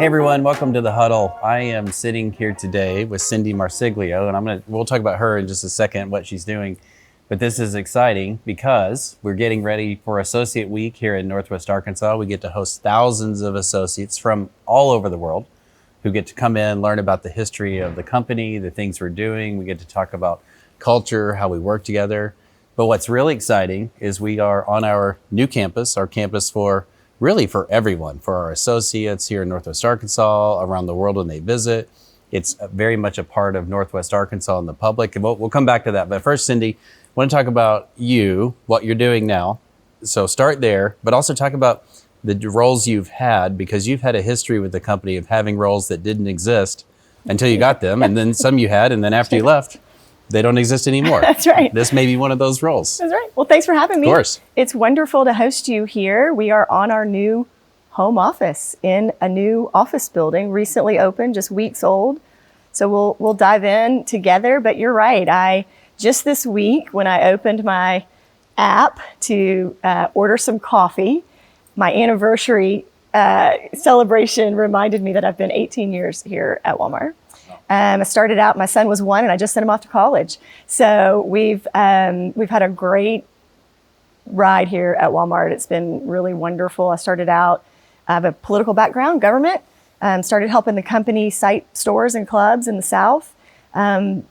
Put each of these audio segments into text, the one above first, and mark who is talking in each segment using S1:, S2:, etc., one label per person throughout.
S1: Hey everyone, welcome to the Huddle. I am sitting here today with Cindi Marsiglio, and we'll talk about her in just a second, what she's doing. But this is exciting because we're getting ready for Associate Week here in Northwest Arkansas. We get to host thousands of associates from all over the world who get to come in, learn about the history of the company, the things we're doing. We get to talk about culture, how we work together. But what's really exciting is we are on our new campus, our campus for everyone, for our associates here in Northwest Arkansas, around the world when they visit. It's very much a part of Northwest Arkansas and the public, and we'll come back to that. But first, Cindi, I want to talk about you, what you're doing now. So start there, but also talk about the roles you've had, because you've had a history with the company of having roles that didn't exist until you got them, and then some you had, and then after you left, they don't exist anymore.
S2: That's right.
S1: This may be one of those roles.
S2: That's right. Well, thanks for having me.
S1: Of course.
S2: It's wonderful to host you here. We are on our new home office in a new office building, recently opened, just weeks old. So we'll dive in together. But you're right. Just this week, when I opened my app to order some coffee, my anniversary celebration reminded me that I've been 18 years here at Walmart. I started out, my son was 1, and I just sent him off to college. So we've had a great ride here at Walmart. It's been really wonderful. I have a political background, government, started helping the company site stores and clubs in the South. Kind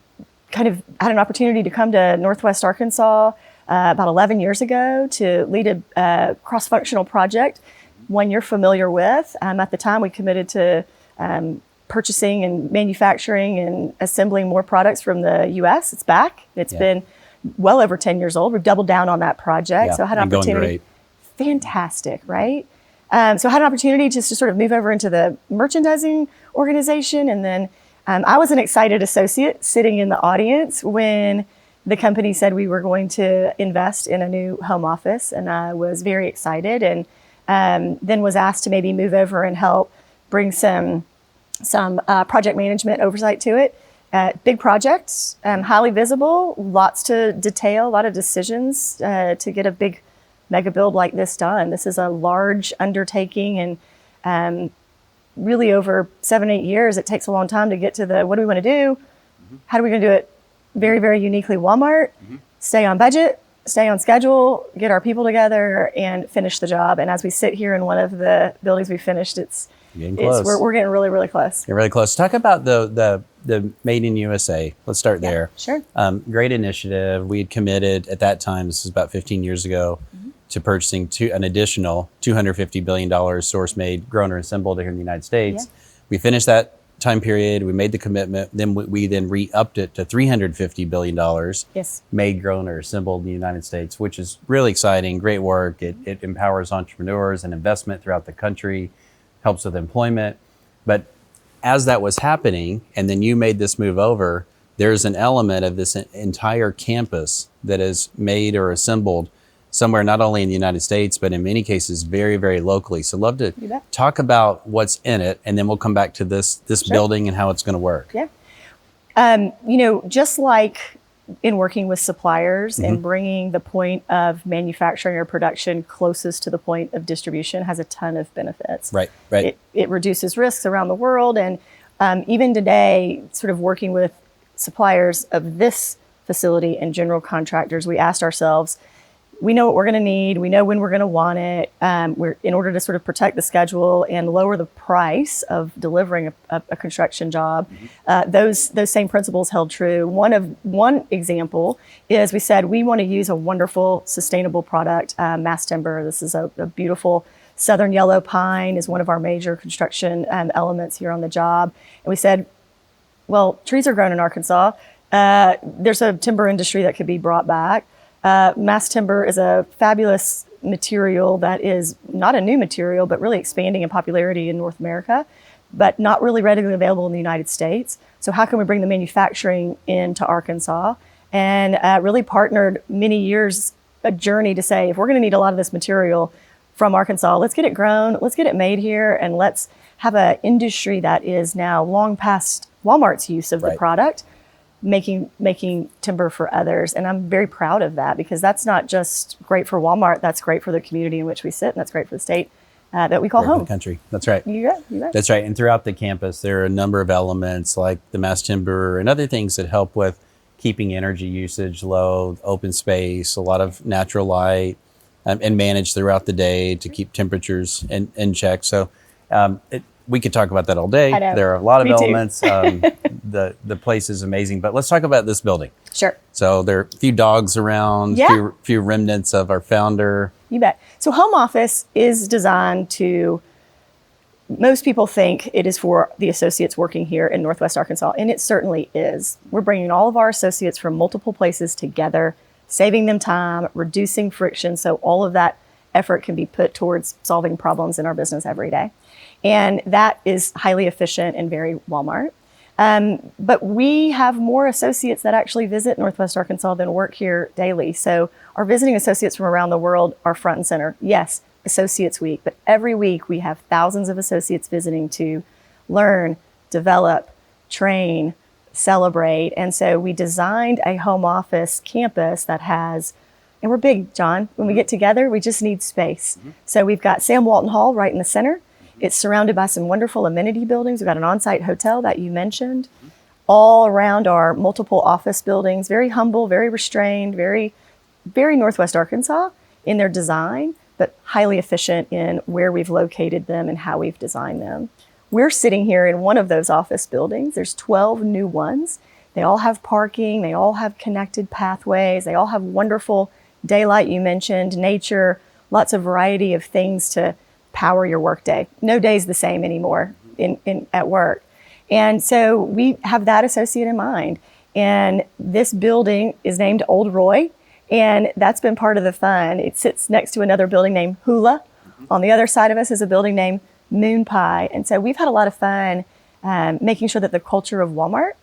S2: of had an opportunity to come to Northwest Arkansas about 11 years ago to lead a cross-functional project, one you're familiar with. At the time, we committed to purchasing and manufacturing and assembling more products from the U.S. It's back. It's been well over 10 years old. We've doubled down on that project.
S1: Yeah,
S2: so I had an opportunity.
S1: going great.
S2: Fantastic, right? So I had an opportunity just to sort of move over into the merchandising organization. And then I was an excited associate sitting in the audience when the company said we were going to invest in a new home office. And I was very excited, and then was asked to maybe move over and help bring some project management oversight to it. Big projects, highly visible, lots to detail, a lot of decisions to get a big mega build like this done. This is a large undertaking, and really over 7-8 years, it takes a long time to get to what do we want to do? How are we going to do it very, very uniquely Walmart, stay on budget, stay on schedule, get our people together, and finish the job. And as we sit here in one of the buildings we finished, we're getting really, really close.
S1: You're really close. Talk about the Made in USA. Let's start there.
S2: Sure.
S1: Great initiative. We had committed at that time, this was about 15 years ago, to purchasing an additional $250 billion source made, grown or assembled here in the United States. Yeah. We finished that time period. We made the commitment. Then we re-upped it to $350 billion.
S2: Yes. Made,
S1: grown or assembled in the United States, which is really exciting. Great work. It empowers entrepreneurs and investment throughout the country, helps with employment. But as that was happening, and then you made this move over, there's an element of this entire campus that is made or assembled somewhere not only in the United States, but in many cases very, very locally. So love to talk about what's in it, and then we'll come back to this building and how it's going to work.
S2: Yeah. Just like in working with suppliers and bringing the point of manufacturing or production closest to the point of distribution has a ton of benefits.
S1: Right.
S2: It reduces risks around the world. And even today, sort of working with suppliers of this facility and general contractors, we asked ourselves, we know what we're going to need. We know when we're going to want it. We're in order to sort of protect the schedule and lower the price of delivering a construction job. Those same principles held true. One example is we said we want to use a wonderful sustainable product, mass timber. This is a beautiful southern yellow pine is one of our major construction elements here on the job. And we said, well, trees are grown in Arkansas. There's a timber industry that could be brought back. Mass timber is a fabulous material that is not a new material, but really expanding in popularity in North America, but not really readily available in the United States. So how can we bring the manufacturing into Arkansas? And really partnered many years, a journey to say, if we're going to need a lot of this material from Arkansas, let's get it grown, let's get it made here, and let's have an industry that is now long past Walmart's use of the product, making timber for others. And I'm very proud of that, because that's not just great for Walmart, that's great for the community in which we sit, and that's great for the state that we call
S1: Right,
S2: home.
S1: the country. That's right.
S2: You bet. You bet.
S1: That's right. And throughout the campus, there are a number of elements like the mass timber and other things that help with keeping energy usage low, open space, a lot of natural light, and managed throughout the day to keep temperatures in check. So we could talk about that all day.
S2: I know.
S1: There are a lot of
S2: Me too.
S1: elements. The place is amazing. But let's talk about this building.
S2: Sure.
S1: So there are a few dogs around,
S2: Yeah.
S1: few remnants of our founder.
S2: You bet. So home office is designed to, most people think it is for the associates working here in Northwest Arkansas, and it certainly is. We're bringing all of our associates from multiple places together, saving them time, reducing friction, so all of that effort can be put towards solving problems in our business every day. And that is highly efficient and very Walmart. But we have more associates that actually visit Northwest Arkansas than work here daily. So our visiting associates from around the world are front and center. Yes, Associates Week, but every week we have thousands of associates visiting to learn, develop, train, celebrate. And so we designed a home office campus that has, and we're big, John. When we get together, we just need space. So we've got Sam Walton Hall right in the center. It's surrounded by some wonderful amenity buildings. We've got an on-site hotel that you mentioned. All around are multiple office buildings, very humble, very restrained, very, very Northwest Arkansas in their design, but highly efficient in where we've located them and how we've designed them. We're sitting here in one of those office buildings. There's 12 new ones. They all have parking. They all have connected pathways. They all have wonderful daylight, you mentioned, nature, lots of variety of things to power your workday. No day's the same anymore at work. And so we have that associate in mind. And this building is named Old Roy, and that's been part of the fun. It sits next to another building named Hula. On the other side of us is a building named Moon Pie. And so we've had a lot of fun making sure that the culture of Walmart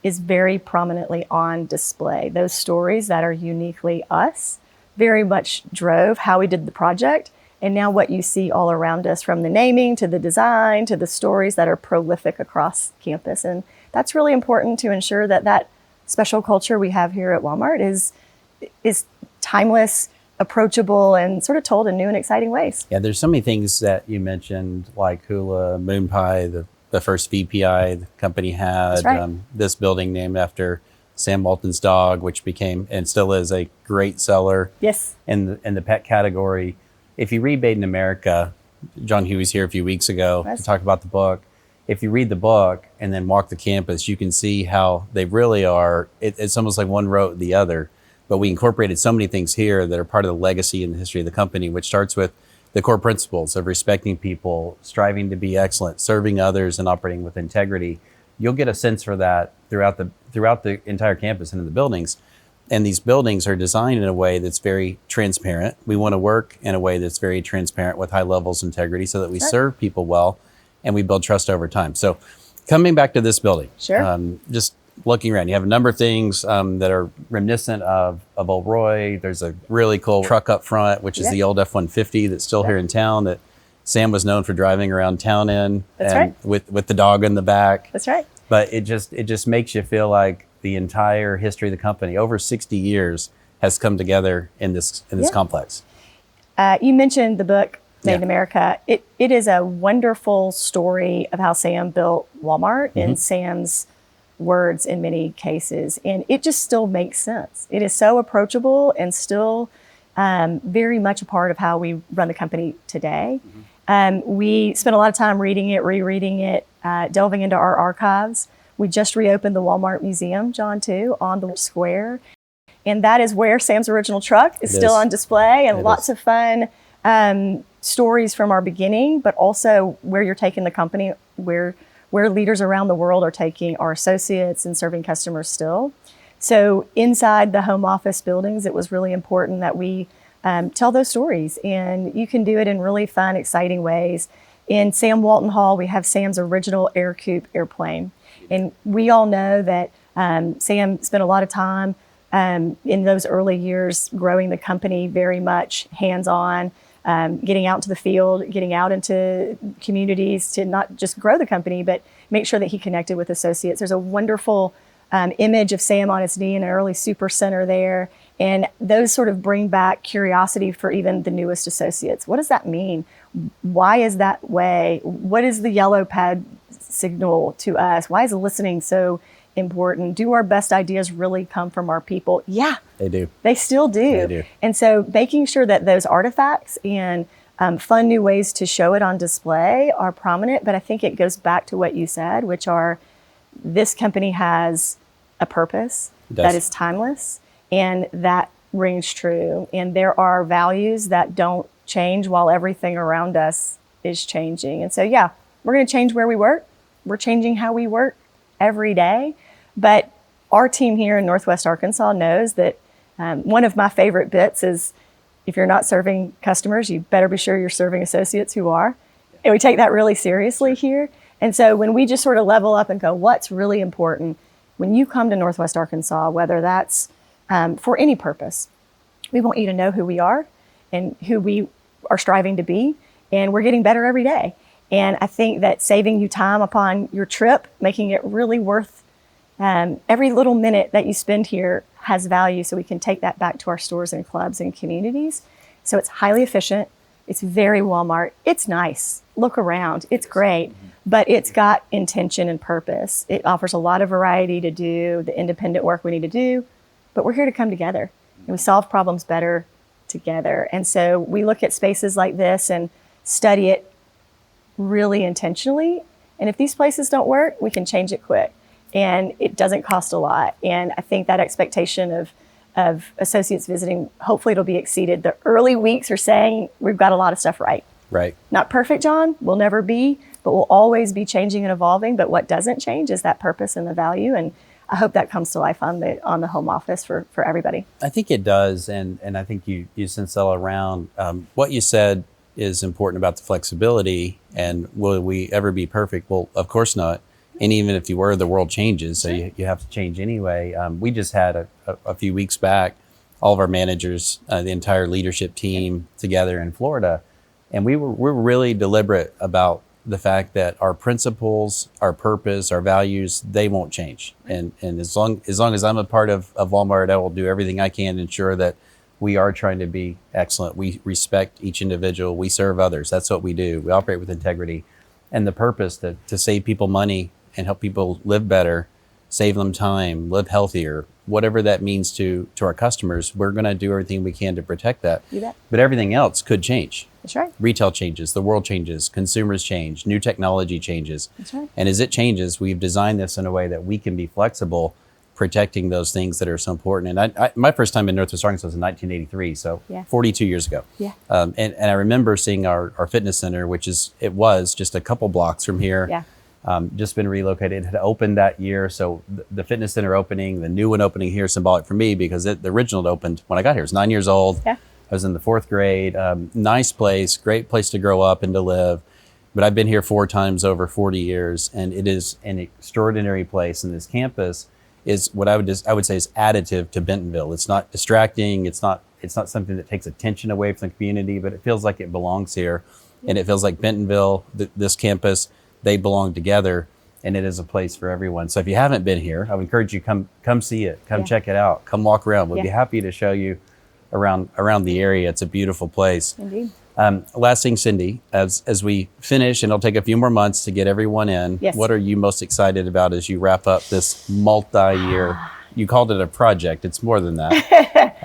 S2: is very prominently on display. Those stories that are uniquely us very much drove how we did the project. And now what you see all around us, from the naming to the design to the stories that are prolific across campus. And that's really important to ensure that that special culture we have here at Walmart is timeless, approachable, and sort of told in new and exciting ways.
S1: Yeah, there's so many things that you mentioned, like Hula, Moon Pie, the first VPI the company had.
S2: That's right.
S1: This building named after Sam Walton's dog, which became and still is a great seller.
S2: Yes.
S1: In the pet category. If you read Made in America, John Huey was here a few weeks ago to talk about the book. If you read the book and then walk the campus, you can see how they really are. It's almost like one wrote the other. But we incorporated so many things here that are part of the legacy and the history of the company, which starts with the core principles of respecting people, striving to be excellent, serving others, and operating with integrity. You'll get a sense for that throughout the entire campus and in the buildings. And these buildings are designed in a way that's very transparent. We want to work in a way that's very transparent with high levels of integrity so that we serve people well and we build trust over time. So coming back to this building, just looking around, you have a number of things that are reminiscent of Old Roy. There's a really cool truck up front, which is the old F-150 that's still here in town that Sam was known for driving around town in.
S2: That's right.
S1: With the dog in the back.
S2: That's right.
S1: But it just makes you feel like the entire history of the company, over 60 years, has come together in this complex.
S2: You mentioned the book, Made in America. It is a wonderful story of how Sam built Walmart in Sam's words in many cases. And it just still makes sense. It is so approachable and still very much a part of how we run the company today. We spent a lot of time reading it, rereading it, delving into our archives. We just reopened the Walmart Museum, John, too, on the square. And that is where Sam's original truck is still on display, and lots of fun stories from our beginning, but also where you're taking the company, where leaders around the world are taking our associates and serving customers still. So inside the home office buildings, it was really important that we tell those stories. And you can do it in really fun, exciting ways. In Sam Walton Hall, we have Sam's original Air Coupe airplane. And we all know that Sam spent a lot of time in those early years growing the company very much hands-on, getting out to the field, getting out into communities to not just grow the company, but make sure that he connected with associates. There's a wonderful image of Sam on his knee in an early super center there. And those sort of bring back curiosity for even the newest associates. What does that mean? Why is that way? What is the yellow pad signal to us? Why is listening so important? Do our best ideas really come from our people? Yeah,
S1: They do.
S2: they still do.
S1: They do.
S2: And so making sure that those artifacts and fun new ways to show it on display are prominent. But I think it goes back to what you said, which are this company has a purpose that is timeless and that rings true. And there are values that don't change while everything around us is changing. And so, yeah, we're going to change where we work. We're changing how we work every day. But our team here in Northwest Arkansas knows that one of my favorite bits is if you're not serving customers, you better be sure you're serving associates who are. And we take that really seriously here. And so when we just sort of level up and go, what's really important? When you come to Northwest Arkansas, whether that's for any purpose, we want you to know who we are and who we are striving to be. And we're getting better every day. And I think that saving you time upon your trip, making it really worth every little minute that you spend here has value, so we can take that back to our stores and clubs and communities. So it's highly efficient. It's very Walmart. It's nice. Look around. It's great, but it's got intention and purpose. It offers a lot of variety to do the independent work we need to do, but we're here to come together and we solve problems better together. And so we look at spaces like this and study it really intentionally. And if these places don't work, we can change it quick. And it doesn't cost a lot. And I think that expectation of associates visiting, hopefully it'll be exceeded. The early weeks are saying we've got a lot of stuff right.
S1: Right.
S2: Not perfect, John. We'll never be, but we'll always be changing and evolving. But what doesn't change is that purpose and the value. And I hope that comes to life on the home office for everybody.
S1: I think it does. And I think you sense all around. What you said is important about the flexibility. And will we ever be perfect? Well, of course not. And even if you were, the world changes, so you have to change anyway. We just had a few weeks back, all of our managers, the entire leadership team together in Florida, and we're really deliberate about the fact that our principles, our purpose, our values, they won't change. And as long as I'm a part of Walmart, I will do everything I can to ensure that we are trying to be excellent. We respect each individual. We serve others. That's what we do. We operate with integrity, and the purpose to save people money and help people live better, save them time, live healthier, whatever that means to our customers. We're going to do everything we can to protect that.
S2: You bet.
S1: But everything else could change.
S2: That's right.
S1: Retail changes, the world changes, consumers change, new technology changes.
S2: That's right.
S1: And as it changes, we've designed this in a way that we can be flexible, protecting those things that are so important. And my first time in Northwest Arkansas was in 1983, so 42 years ago.
S2: Yeah.
S1: And I remember seeing our fitness center, which was just a couple blocks from here.
S2: Yeah.
S1: Just been relocated. It had opened that year. So the fitness center opening, the new one opening here, symbolic for me because the original opened when I got here. I was 9 years old.
S2: Yeah.
S1: I was in the 4th grade. Nice place, great place to grow up and to live. But I've been here 4 times over 40 years, and it is an extraordinary place. And this campus is what I would say is additive to Bentonville. It's not distracting. It's not something that takes attention away from the community, but it feels like it belongs here. And it feels like Bentonville, this campus, they belong together, and it is a place for everyone. So if you haven't been here, I would encourage you come see it, come check it out, come walk around. We'll be happy to show you around the area. It's a beautiful place.
S2: Indeed.
S1: Last thing, Cindi, as we finish, and it'll take a few more months to get everyone in.
S2: Yes.
S1: What are you most excited about as you wrap up this multi-year? You called it a project. It's more than that.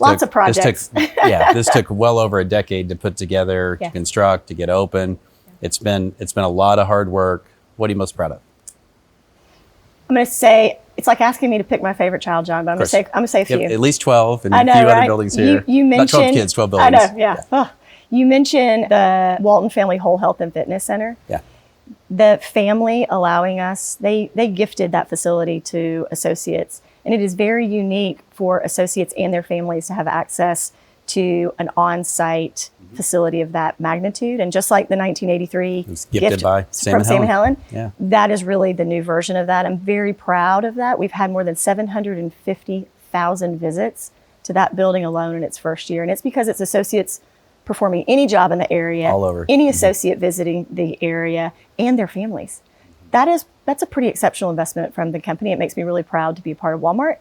S2: Lots of projects.
S1: This took well over a decade to put together, to construct, to get open. It's been a lot of hard work. What are you most proud of?
S2: I'm going to say it's like asking me to pick my favorite child, John. But I'm going to say a few.
S1: At least 12, and
S2: I know,
S1: a few
S2: right?
S1: other buildings here.
S2: You mentioned
S1: not 12 kids, 12 buildings.
S2: I know. Yeah. Oh, you mentioned the Walton Family Whole Health and Fitness Center.
S1: Yeah.
S2: The family allowing us, they gifted that facility to associates, and it is very unique for associates and their families to have access to an on-site facility of that magnitude. And just like the 1983 gift
S1: by
S2: from Sam and Helen,
S1: yeah.
S2: That is really the new version of that. I'm very proud of that. We've had more than 750,000 visits to that building alone in its first year. And it's because it's associates performing any job in the area,
S1: all over,
S2: any associate visiting the area, and their families. That's a pretty exceptional investment from the company. It makes me really proud to be a part of Walmart.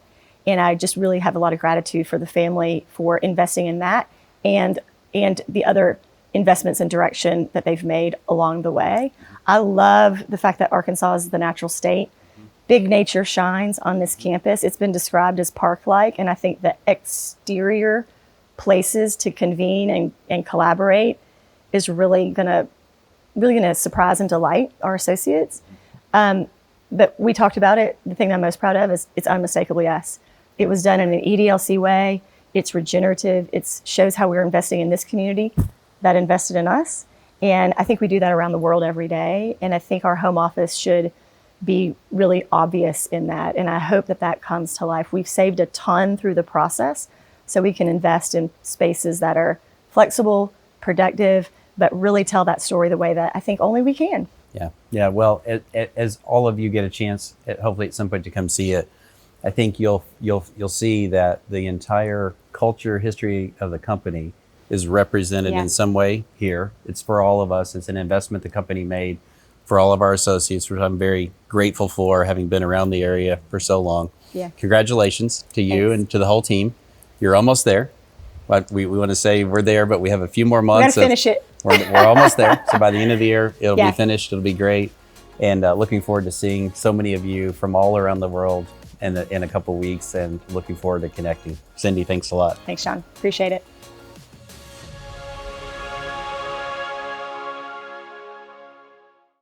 S2: And I just really have a lot of gratitude for the family for investing in that and the other investments and direction that they've made along the way. I love the fact that Arkansas is the natural state. Big nature shines on this campus. It's been described as park-like, and I think the exterior places to convene and collaborate is really gonna surprise and delight our associates. But we talked about it. The thing I'm most proud of is it's unmistakably us. It was done in an EDLC way. It's regenerative. It shows how we're investing in this community that invested in us. And I think we do that around the world every day. And I think our home office should be really obvious in that. And I hope that that comes to life. We've saved a ton through the process, so we can invest in spaces that are flexible, productive, but really tell that story the way that I think only we can.
S1: Yeah. Yeah. Well, as all of you get a chance, hopefully at some point to come see it, I think you'll see that the entire culture history of the company is represented in some way here. It's for all of us. It's an investment the company made for all of our associates, which I'm very grateful for, having been around the area for so long.
S2: Yeah.
S1: Congratulations to you and to the whole team. You're almost there. But we want to say we're there, but we have a few more months.
S2: We got to finish it.
S1: We're almost there. So by the end of the year, it'll be finished. It'll be great. And looking forward to seeing so many of you from all around the world in a couple weeks, and looking forward to connecting. Cindi, thanks a lot.
S2: Thanks, Sean. Appreciate it.